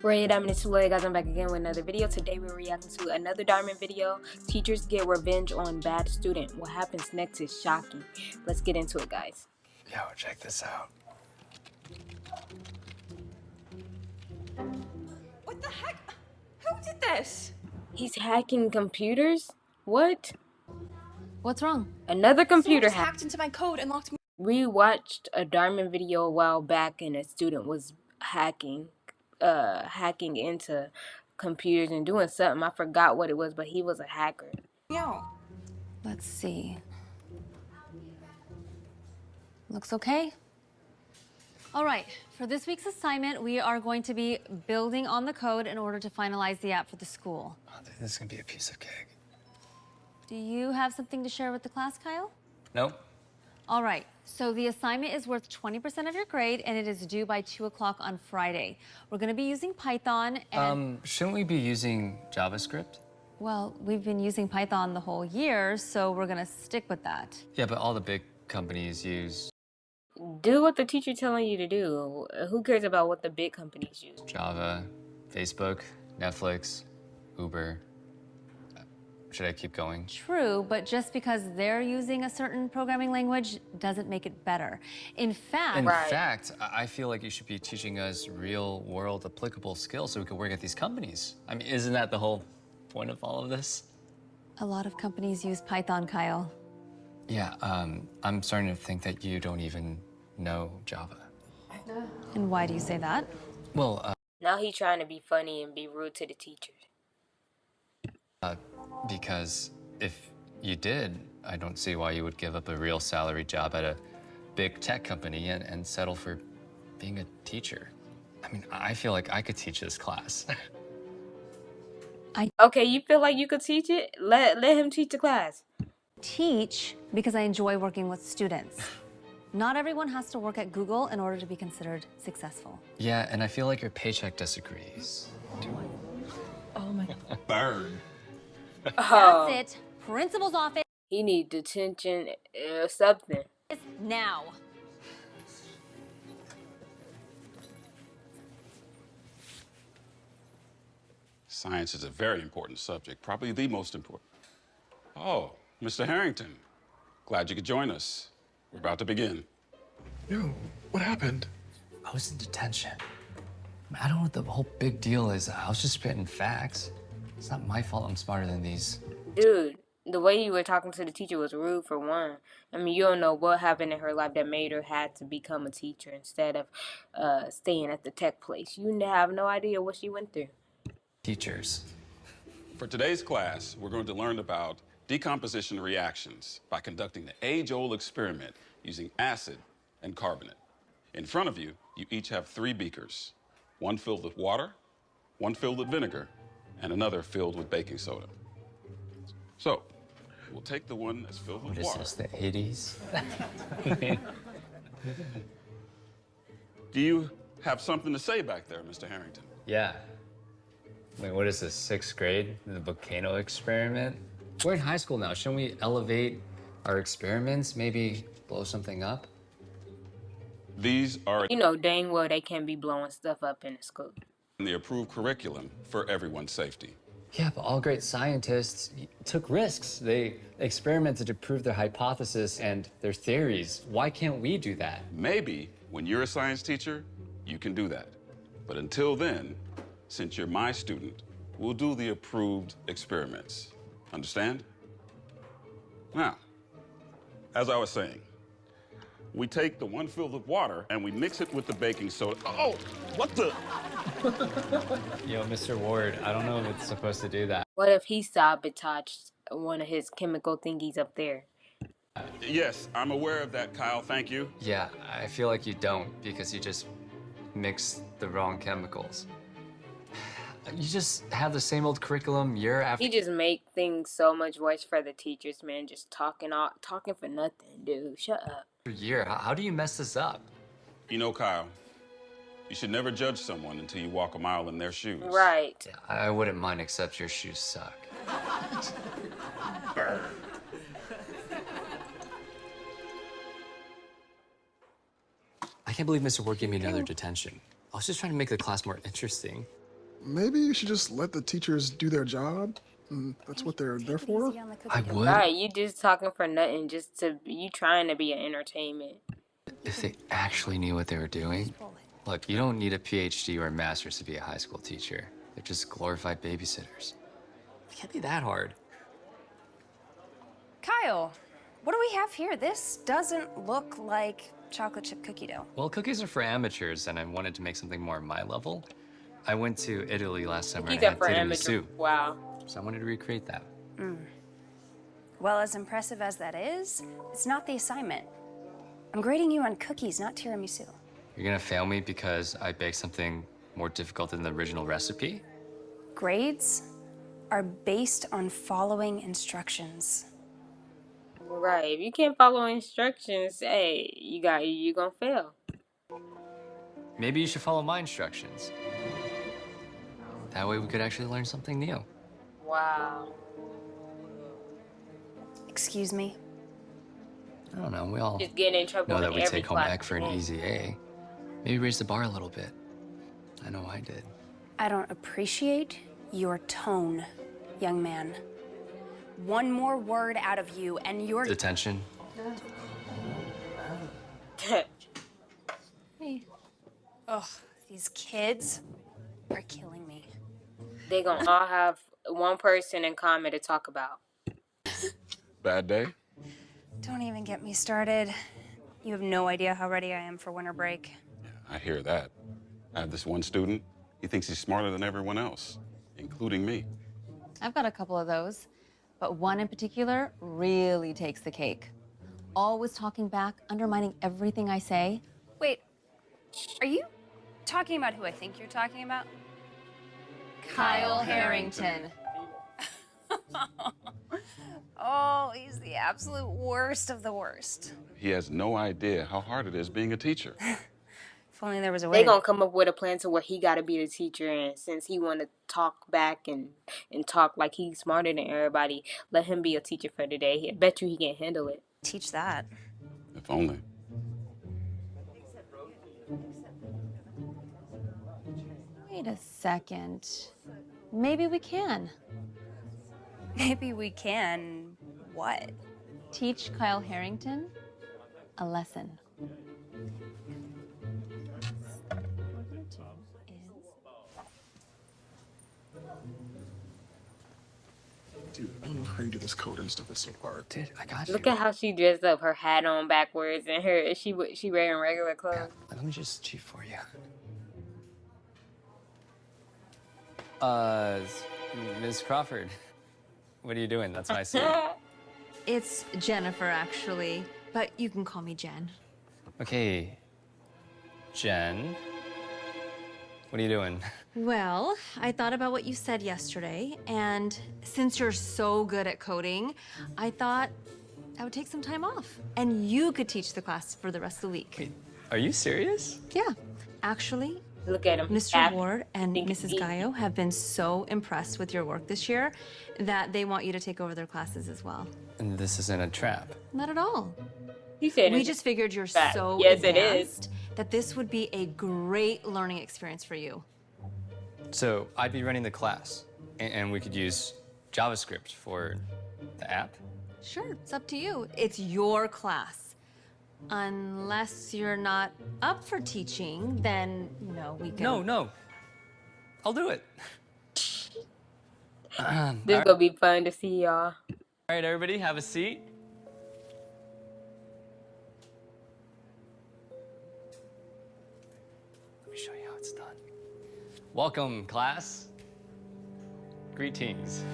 Ray Diamond is hello guys, I'm back again with another video. Today we're reacting to another Diamond video. Teachers get revenge on bad student. What happens next is shocking. Let's get into it, guys. Yo, check this out. What the heck? Who did this? He's hacking computers? What? What's wrong? Another computer Someone just hacked into my code and locked me. We watched a Diamond video a while back and a student was hacking into computers and doing something. I forgot what it was, but he was a hacker. Yo. Let's see. Looks okay. All right, for this week's assignment, we are going to be building on the code in order to finalize the app for the school. Oh, this is gonna be a piece of cake. Do you have something to share with the class, Kyle? Nope. All right, so the assignment is worth 20% of your grade, and it is due by 2 o'clock on Friday. We're gonna be using Python and... Shouldn't we be using JavaScript? Well, we've been using Python the whole year, so we're gonna stick with that. Yeah, but all the big companies use Do what the teacher telling you to do. Who cares about what the big companies use? Java, Facebook, Netflix, Uber. Should I keep going? True, but just because they're using a certain programming language doesn't make it better. In fact... In fact, I feel like you should be teaching us real-world applicable skills so we can work at these companies. I mean, isn't that the whole point of all of this? A lot of companies use Python, Kyle. Yeah, I'm starting to think that you don't even know Java. And why do you say that? Well, Now he's trying to be funny and be rude to the teachers. because if you did, I don't see why you would give up a real salary job at a big tech company and settle for being a teacher. I mean, I feel like I could teach this class. Okay, you feel like you could teach it? Let him teach the class. Teach because I enjoy working with students. Not everyone has to work at Google in order to be considered successful. Yeah, and I feel like your paycheck disagrees. Oh my God. Burn. Oh, That's it. Principal's office he need detention or something. now. Science is a very important subject, probably the most important. Oh, Mr. Harrington, glad you could join us. We're about to begin. Yo, what happened? I was in detention. I don't know what the whole big deal is. I was just spitting facts. It's not my fault I'm smarter than these. Dude, the way you were talking to the teacher was rude for one. I mean, you don't know what happened in her life that made her had to become a teacher instead of staying at the tech place. You have no idea what she went through. Teachers. For today's class, we're going to learn about decomposition reactions by conducting the age-old experiment using acid and carbonate. In front of you, you each have 3 beakers, one filled with water, one filled with vinegar, and another filled with baking soda. So, we'll take the one that's filled with What is water. this, the 80s? Do you have something to say back there, Mr. Harrington? Yeah. Wait, what is this, 6th grade? The volcano experiment? We're in high school now. Shouldn't we elevate our experiments? Maybe blow something up? These are You know dang well they can't be blowing stuff up in the school. in the approved curriculum for everyone's safety. Yeah, but all great scientists took risks. They experimented to prove their hypothesis and their theories. Why can't we do that? Maybe when you're a science teacher, you can do that. But until then, since you're my student, we'll do the approved experiments. Understand? Now, as I was saying, we take the one filled with water and we mix it with the baking soda. Oh, what the? Yo, Mr. Ward, I don't know if it's supposed to do that. What if he sabotaged one of his chemical thingies up there? Yes, I'm aware of that, Kyle. Thank you. Yeah, I feel like you don't because you just mix the wrong chemicals. You just have the same old curriculum year after He just make things so much worse for the teachers, man. Just talking for nothing, dude. Shut up. year. How do you mess this up? You know, Kyle, you should never judge someone until you walk a mile in their shoes. Right. I wouldn't mind, except your shoes suck. I can't believe Mr. Ward gave me another detention. I was just trying to make the class more interesting. maybe you should just let the teachers do their job. That's what they're there for. I would Right, you just talking for nothing, just to you trying to be an entertainment. if they actually knew what they were doing. Look, you don't need a PhD or a master's to be a high school teacher. They're just glorified babysitters. It can't be that hard. Kyle, what do we have here? This doesn't look like chocolate chip cookie dough. Well, cookies are for amateurs, and I wanted to make something more my level. I went to Italy last summer and These are had for tiramisu, amateur. Wow. so I wanted to recreate that. Well, as impressive as that is, it's not the assignment. I'm grading you on cookies, not tiramisu. You're gonna fail me because I baked something more difficult than the original recipe? Grades are based on following instructions. Right. If you can't follow instructions, hey, you gonna fail. Maybe you should follow my instructions. That way we could actually learn something new. Wow. Excuse me? I don't know, we all Just getting in trouble know in that we every take home class. ec for an easy A. Maybe raise the bar a little bit. I know I did. I don't appreciate your tone, young man. One more word out of you and you're... Detention. Hey. Ugh, these kids are killing me. They gonna all have one person in common to talk about. Bad day? Don't even get me started. You have no idea how ready I am for winter break. Yeah, I hear that. I have this one student. He thinks he's smarter than everyone else, including me. I've got a couple of those, but one in particular really takes the cake. Always talking back, undermining everything I say. Wait, are you talking about who I think you're talking about? Kyle Harrington. Oh, he's the absolute worst of the worst. He has no idea how hard it is being a teacher. If only there was a way. They gonna come up with a plan to where he gotta be the teacher, and since he wanna talk back and talk like he's smarter than everybody, let him be a teacher for today. I bet you he can handle it. Teach that. If only. Wait a second. Maybe we can. Maybe we can. What? Teach Kyle Harrington a lesson. Dude, I don't know how you do this code and stuff. It's so hard. Dude, I got you. Look at how she dressed up, her hat on backwards, and she wearing regular clothes. Let me just cheat for you. Ms. Crawford, what are you doing? That's my seat. It's Jennifer, actually, but you can call me Jen. Okay, Jen, what are you doing? Well, I thought about what you said yesterday, and since you're so good at coding, I thought I would take some time off, and you could teach the class for the rest of the week. Wait, are you serious? Yeah, actually, Look at him. Mr. Ward and think Mrs. he- Gallo have been so impressed with your work this year that they want you to take over their classes as well. And this isn't a trap. Not at all. He said We it's just figured you're fact. so Yes, it is. advanced that this would be a great learning experience for you. So I'd be running the class, and we could use JavaScript for the app. Sure, it's up to you. It's your class. Unless you're not up for teaching, then, we can... No. I'll do it. This gonna be fun to see y'all. All right, everybody, have a seat. Let me show you how it's done. Welcome, class. Greetings.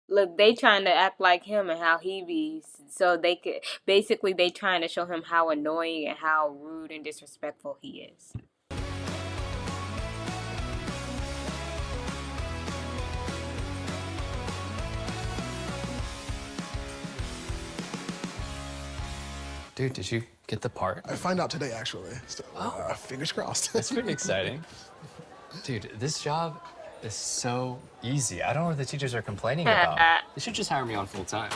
Look, they trying to act like him and how he be, so they could basically they trying to show him how annoying and how rude and disrespectful he is. Dude, did you get the part? I find out today, actually. So, fingers crossed. That's pretty exciting. Dude, this job is so easy. I don't know what the teachers are complaining about. They should just hire me on full time.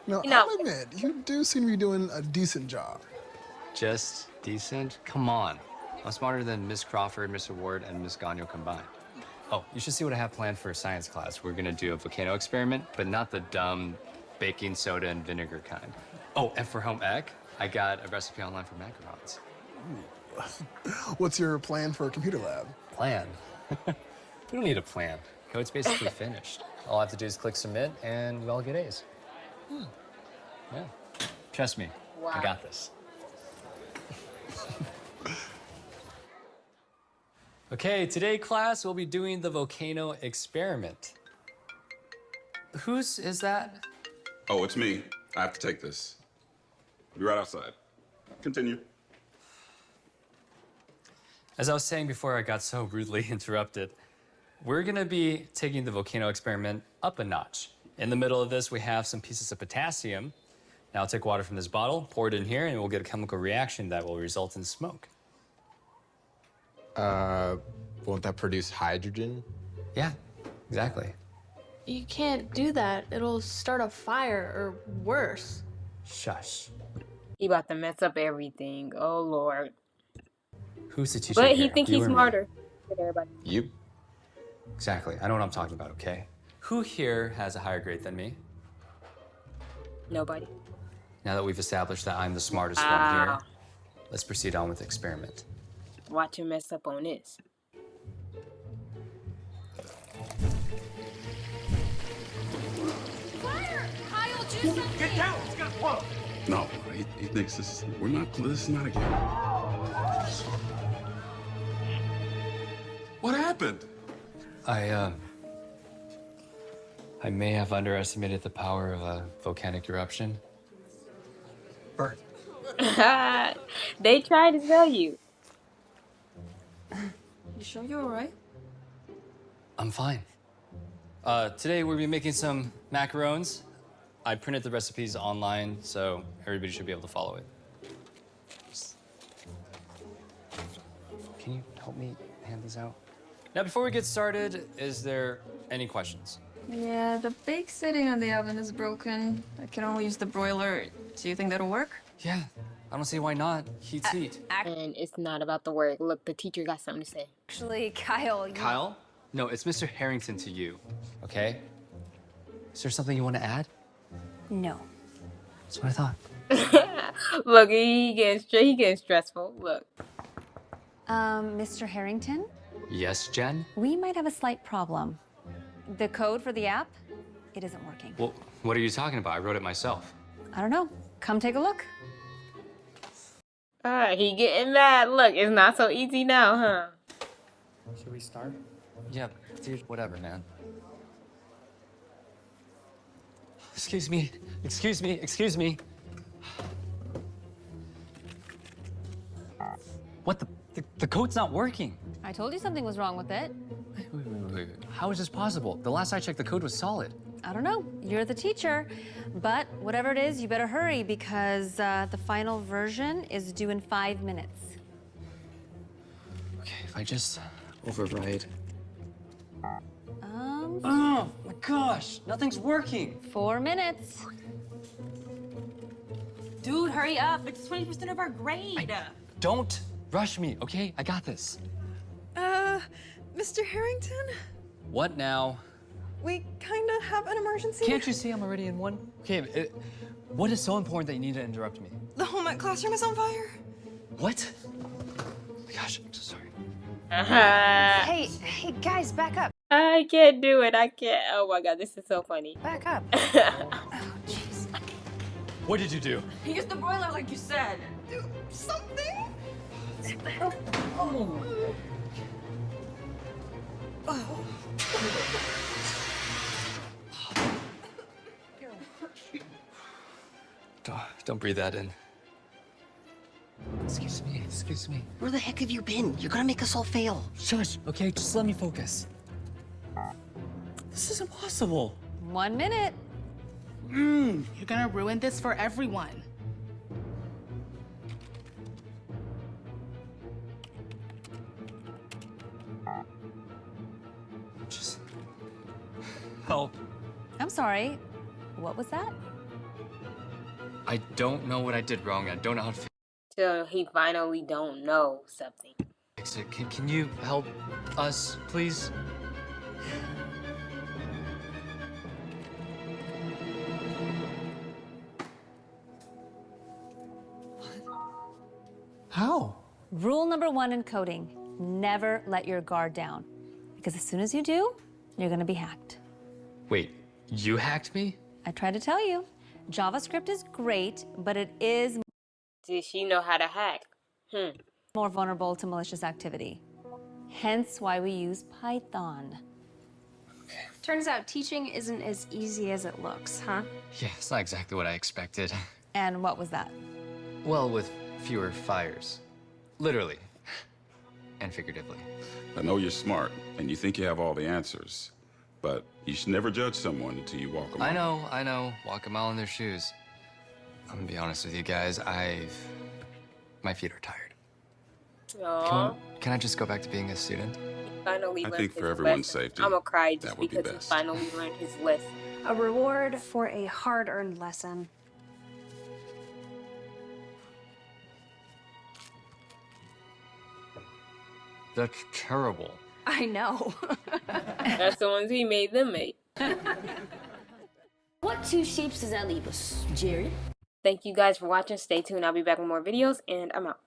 No, You know- I'll admit, you do seem to be doing a decent job. Just decent? Come on. I'm smarter than Miss Crawford, Mr. Ward, and Miss Gagnon combined. Oh, you should see what I have planned for science class. We're gonna do a volcano experiment, but not the dumb baking soda and vinegar kind. Oh, and for home ec, I got a recipe online for macarons. What's your plan for a computer lab? Plan? We don't need a plan. Code's basically finished. All I have to do is click submit, and we all get A's. Yeah. Trust me, I got this. Okay, today, class, we'll be doing the volcano experiment. Whose is that? Oh, it's me. I have to take this. Be right outside. Continue. As I was saying before I got so rudely interrupted, we're gonna be taking the volcano experiment up a notch. In the middle of this, we have some pieces of potassium. Now I'll take water from this bottle, pour it in here, and we'll get a chemical reaction that will result in smoke. Won't that produce hydrogen? Yeah, exactly. You can't do that. It'll start a fire or worse. Shush. He about to mess up everything. Oh Lord. Who's the teacher But here? he think You he's or me? smarter than everybody. You? Exactly. I know what I'm talking about, okay? Who here has a higher grade than me? Nobody. Now that we've established that I'm the smartest one here, let's proceed on with the experiment. Watch him mess up on this. Fire! Kyle, do something! Get down! It's gonna blow! No, he thinks this is not a game. What happened? I may have underestimated the power of a volcanic eruption. Bert. They tried to tell you. You sure you're alright? I'm fine. Today we'll be making some macarons. I printed the recipes online, so everybody should be able to follow it. Can you help me hand these out? Now, before we get started, is there any questions? Yeah, the bake sitting on the oven is broken. I can only use the broiler. Do you think that'll work? Yeah, I don't see why not. Heat's heat. And it's not about the work. Look, the teacher got something to say. Actually, Kyle, you... Kyle? No, it's Mr. Harrington to you, okay? Is there something you want to add? No. That's what I thought. Look, he getting stressful. Look. Mr. Harrington, Yes, Jen? we might have a slight problem. The code for the app, it isn't working. Well, what are you talking about? I wrote it myself. I don't know. Come take a look. He getting mad. Look, it's not so easy now, huh? Should we start? Yeah, dude, whatever, man. Excuse me, excuse me, excuse me. What the code's not working. I told you something was wrong with it. Wait. How is this possible? The last I checked, the code was solid. I don't know. You're the teacher. But whatever it is, you better hurry because the final version is due in 5 minutes. Okay, if I just override. Um, Oh my gosh, nothing's working. 4 minutes. Dude, hurry up. It's 20% of our grade. Don't rush me, okay? I got this. Mr. Harrington? What now? We kinda have an emergency. Can't you see I'm already in one? Okay, what is so important that you need to interrupt me? The home ec classroom is on fire. What? Oh my gosh, I'm so sorry. Hey, guys, back up. I can't do it. I can't. Oh my god, this is so funny. Back up. Oh, jeez. What did you do? Use the broiler like you said. Do something? Don't breathe that in. Excuse me. Where the heck have you been? You're gonna make us all fail. Shush, okay, just let me focus. This is impossible. 1 minute. You're gonna ruin this for everyone. help. I'm sorry. What was that? I don't know what I did wrong. I don't know how to Till he finally don't know something. fix it. Can you help us, please? How? Rule number 1 in coding, never let your guard down. Because as soon as you do, you're gonna be hacked. Wait, you hacked me? I tried to tell you, JavaScript is great, but it is Did she know how to hack? more vulnerable to malicious activity. Hence why we use Python. Turns out teaching isn't as easy as it looks, huh? Yeah, it's not exactly what I expected. And what was that? Well, with fewer fires. Literally. And figuratively. I know you're smart and you think you have all the answers, but you should never judge someone until you walk them. I know. Walk a mile in their shoes. I'm gonna be honest with you guys, my feet are tired. Aww. Can I just go back to being a student? Finally I learned think his for everyone's lesson. safety, I'm gonna cry that just would be because he best. finally learned his lesson. A reward for a hard-earned lesson. That's terrible. I know. That's the ones he made them make. What two shapes does that leave us, Jerry? Thank you guys for watching. Stay tuned. I'll be back with more videos, and I'm out.